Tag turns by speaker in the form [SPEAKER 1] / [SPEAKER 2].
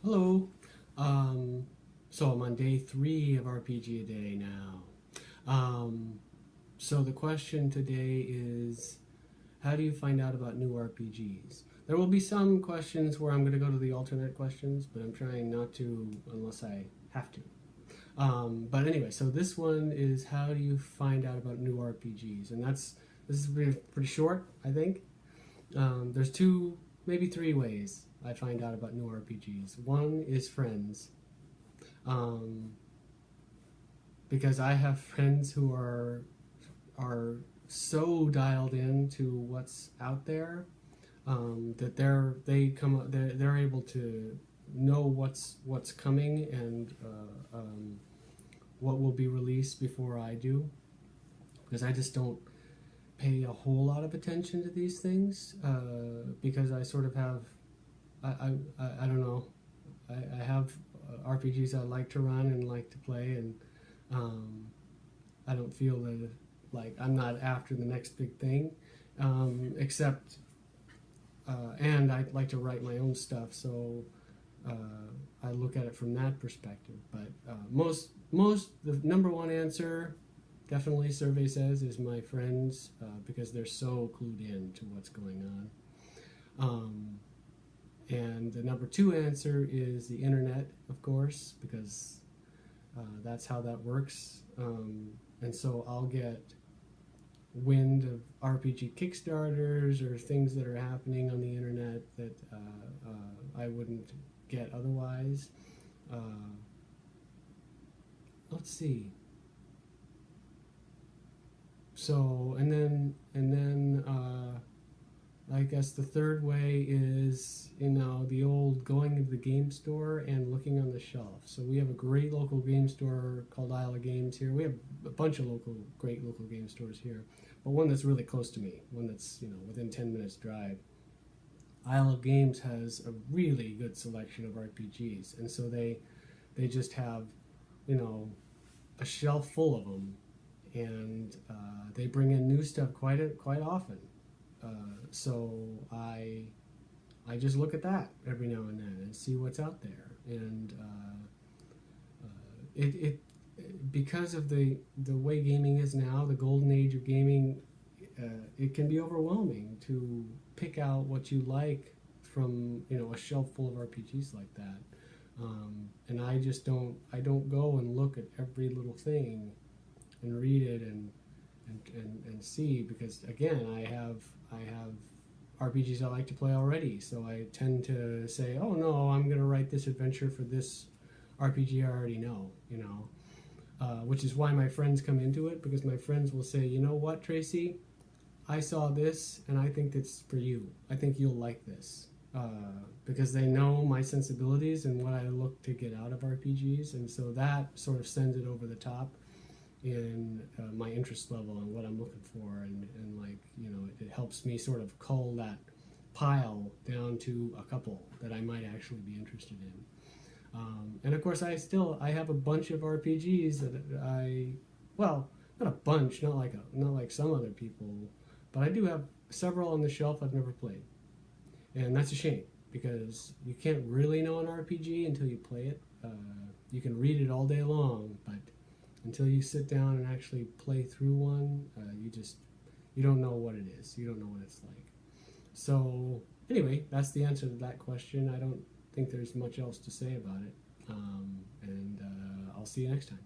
[SPEAKER 1] Hello. So I'm on day 3 of RPGaDay now. So the question today is, how do you find out about new RPGs? There will be some questions where I'm going to go to the alternate questions, but I'm trying not to unless I have to. But anyway, so this one is, how do you find out about new RPGs? And this is pretty short, I think. There's two, maybe three ways I find out about new RPGs. One is friends, because I have friends who are so dialed in to what's out there, that they're able to know what's coming and what will be released before I do, because I just don't pay a whole lot of attention to these things, because I sort of have I don't know, I have RPGs I like to run and like to play, and I don't feel that like I'm not after the next big thing, except and I like to write my own stuff, so I look at it from that perspective. But the number one answer, definitely survey says, is my friends, because they're so clued in to what's going on. And the number two answer is the internet, of course, because that's how that works. And so I'll get wind of RPG Kickstarters or things that are happening on the internet that I wouldn't get otherwise. Let's see. So, and then I guess the third way is, the old going into the game store and looking on the shelf. So we have a great local game store called Isle of Games here. We have a bunch of great local game stores here, but one that's really close to me, one that's, within 10 minutes drive. Isle of Games has a really good selection of RPGs, and so they just have, a shelf full of them, and they bring in new stuff quite often. So I just look at that every now and then and see what's out there, and it because of the way gaming is now, the golden age of gaming, it can be overwhelming to pick out what you like from a shelf full of RPGs like that, and I don't go and look at every little thing and read it and see, because again, I have RPGs I like to play already, so I tend to say, oh no, I'm going to write this adventure for this RPG I already know, which is why my friends come into it, because my friends will say, you know what, Tracy, I saw this and I think it's for you. I think you'll like this, because they know my sensibilities and what I look to get out of RPGs, and so that sort of sends it over the top in my interest level and what I'm looking for, and it helps me sort of cull that pile down to a couple that I might actually be interested in. And of course, I have a bunch of RPGs that not a bunch, not like some other people, but I do have several on the shelf I've never played, and that's a shame, because you can't really know an RPG until you play it. You can read it all day long, but until you sit down and actually play through one, you don't know what it is. You don't know what it's like. So anyway, that's the answer to that question. I don't think there's much else to say about it. And I'll see you next time.